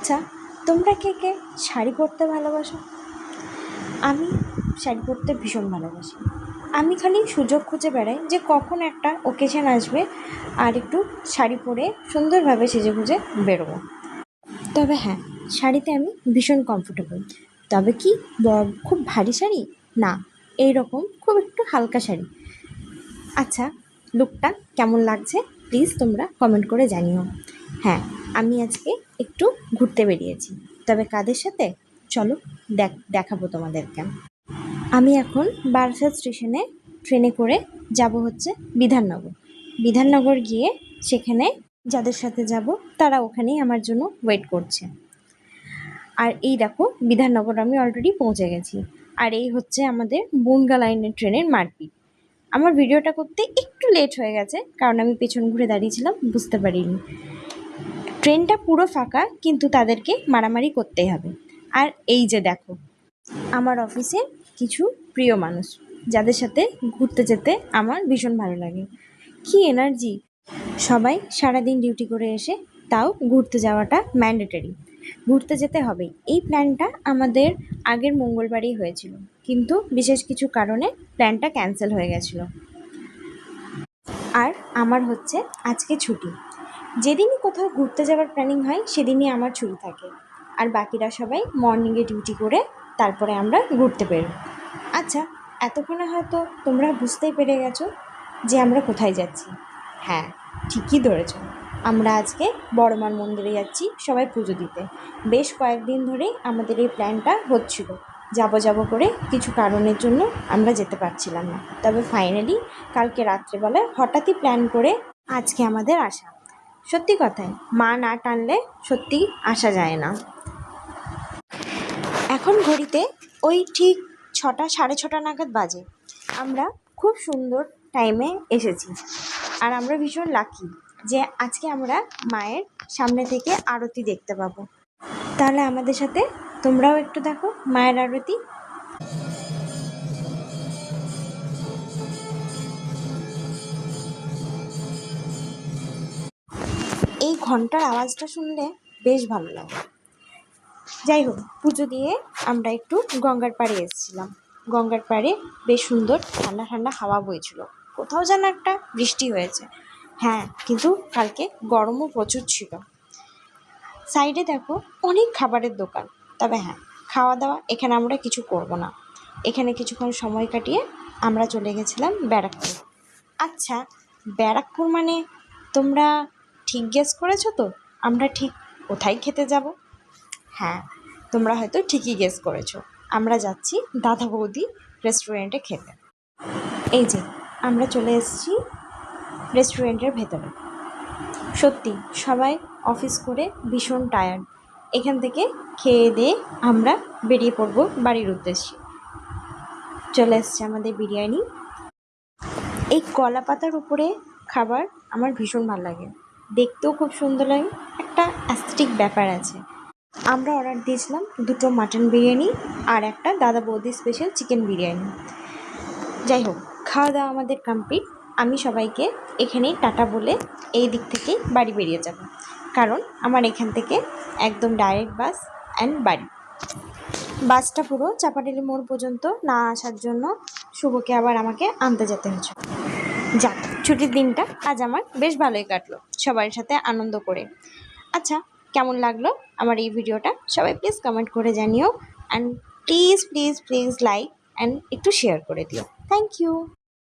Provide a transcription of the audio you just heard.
আচ্ছা, তোমরা কে কে শাড়ি পরতে ভালোবাসো? আমি শাড়ি পরতে ভীষণ ভালোবাসি। আমি খালি সুযোগ খুঁজে বেড়াই যে কখন একটা ওকেশন আসবে আর একটু শাড়ি পরে সুন্দরভাবে সেজেগুজে বেরোবো। তবে হ্যাঁ, শাড়িতে আমি ভীষণ কমফোর্টেবল। তবে কি খুব ভারী শাড়ি না, এইরকম খুব একটু হালকা শাড়ি। আচ্ছা, লুকটা কেমন লাগছে প্লিজ তোমরা কমেন্ট করে জানিও। হ্যাঁ, আমি আজকে একটু ঘুরতে বেরিয়েছি, তবে কাদের সাথে চলো দেখাবো তোমাদেরকে। আমি এখন বারাসাত স্টেশনে ট্রেনে করে যাব হচ্ছে বিধাননগর। বিধাননগর গিয়ে সেখানে যাদের সাথে যাব তারা ওখানেই আমার জন্য ওয়েট করছে। আর এই দেখো, বিধাননগর আমি অলরেডি পৌঁছে গেছি। আর এই হচ্ছে আমাদের বনগা লাইনের ট্রেনের মারপিট। আমার ভিডিওটা করতে একটু লেট হয়ে গেছে, কারণ আমি পেছন ঘুরে দাঁড়িয়েছিলাম, বুঝতে পারিনি। ট্রেনটা পুরো ফাঁকা, কিন্তু তাদেরকে মারামারি করতেই হবে। আর এই যে দেখো, আমার অফিসে কিছু প্রিয় মানুষ যাদের সাথে ঘুরতে যেতে আমার ভীষণ ভালো লাগে। কি এনার্জি! সবাই সারাদিন ডিউটি করে এসে তাও ঘুরতে যাওয়াটা ম্যান্ডেটরি, ঘুরতে যেতে হবেই। এই প্ল্যানটা আমাদের আগের মঙ্গলবারই হয়েছিল, কিন্তু বিশেষ কিছু কারণে প্ল্যানটা ক্যান্সেল হয়ে গেছিলো। আর আমার হচ্ছে আজকে ছুটি। যেদিনই কোথাও ঘুরতে যাওয়ার প্ল্যানিং হয় সেদিনই আমার ছুটি থাকে। আর বাকিরা সবাই মর্নিংয়ে ডিউটি করে তারপরে আমরা ঘুরতে বেরোই। আচ্ছা, এতক্ষণে হয়তো তোমরা বুঝতেই পেরে গেছো যে আমরা কোথায় যাচ্ছি। হ্যাঁ, ঠিকই ধরেছ, আমরা আজকে বড়মার মন্দিরে যাচ্ছি সবাই পুজো দিতে। বেশ কয়েকদিন ধরেই আমাদের এই প্ল্যানটা হচ্ছিল, যাব করে কিছু কারণের জন্য আমরা যেতে পারছিলাম না। তবে ফাইনালি কালকে রাত্রেবেলায় হঠাৎই প্ল্যান করে আজকে আমাদের আসা। সত্যি কথাই, মা না টানলে সত্যি আসা যায় না। এখন ঘড়িতে ওই ঠিক 6টা, সাড়ে 6টা নাগাদ বাজে। আমরা খুব সুন্দর টাইমে এসেছি। আর আমরা ভীষণ লাকি যে আজকে আমরা মায়ের সামনে থেকে আরতি দেখতে পাবো। তাহলে আমাদের সাথে তোমরাও একটু দেখো মায়ের আরতি। এই ঘন্টার আওয়াজটা শুনলে বেশ ভালো লাগে। যাই হোক, পুজো দিয়ে আমরা একটু গঙ্গার পাড়ে এসেছিলাম। গঙ্গার পাড়ে বেশ সুন্দর ঠান্ডা ঠান্ডা হাওয়া বইছিল। কোথাও যেন একটা বৃষ্টি হয়েছে। হ্যাঁ, কিন্তু কালকে গরমও প্রচুর ছিল। সাইডে দেখো অনেক খাবারের দোকান। তবে হ্যাঁ, খাওয়া দাওয়া এখানে আমরা কিছু করব না। এখানে কিছুক্ষণ সময় কাটিয়ে আমরা চলে গেছিলাম ব্যারাকপুর। আচ্ছা, ব্যারাকপুর মানে তোমরা ঠিক গেস করেছো তো আমরা ঠিক কোথায় খেতে যাব? হ্যাঁ, তোমরা হয়তো ঠিকই গেস করেছো, আমরা যাচ্ছি দাদা বৌদি রেস্টুরেন্টে খেতে। এই যে আমরা চলে এসেছি রেস্টুরেন্টের ভেতরে। সত্যি সবাই অফিস করে ভীষণ টায়ার্ড। এখান থেকে খেয়ে দিয়ে আমরা বেরিয়ে পড়ব বাড়ির উদ্দেশ্যে। চলে এসছে আমাদের বিরিয়ানি। এই কলা পাতার উপরে খাবার আমার ভীষণ ভালো লাগে, দেখতেও খুব সুন্দর লাগে, একটা অ্যাস্থেটিক ব্যাপার আছে। আমরা অর্ডার দিয়েছিলাম 2টো মাটন বিরিয়ানি আর একটা দাদা বৌদি স্পেশাল চিকেন বিরিয়ানি। যাই হোক, খাওয়া দাওয়া আমাদের কমপ্লিট। আমি সবাইকে এখানেই টাটা বলে এই দিক থেকেই বাড়ি বেরিয়ে যাব, কারণ আমার এখান থেকে একদম ডাইরেক্ট বাস অ্যান্ড বাড়ি। বাসটা পুরো চাপাডালি মোড় পর্যন্ত না আসার জন্য শুভকে আবার আমাকে আনতে যেতে হয়েছে। যাক, ছুটির দিনটা আজ আমার বেশ ভালোই কাটলো সবার সাথে আনন্দ করে। আচ্ছা, কেমন লাগলো আমার এই ভিডিওটা সবাই প্লিজ কমেন্ট করে জানিও। And please please please like and একটু শেয়ার করে দিও। Thank you.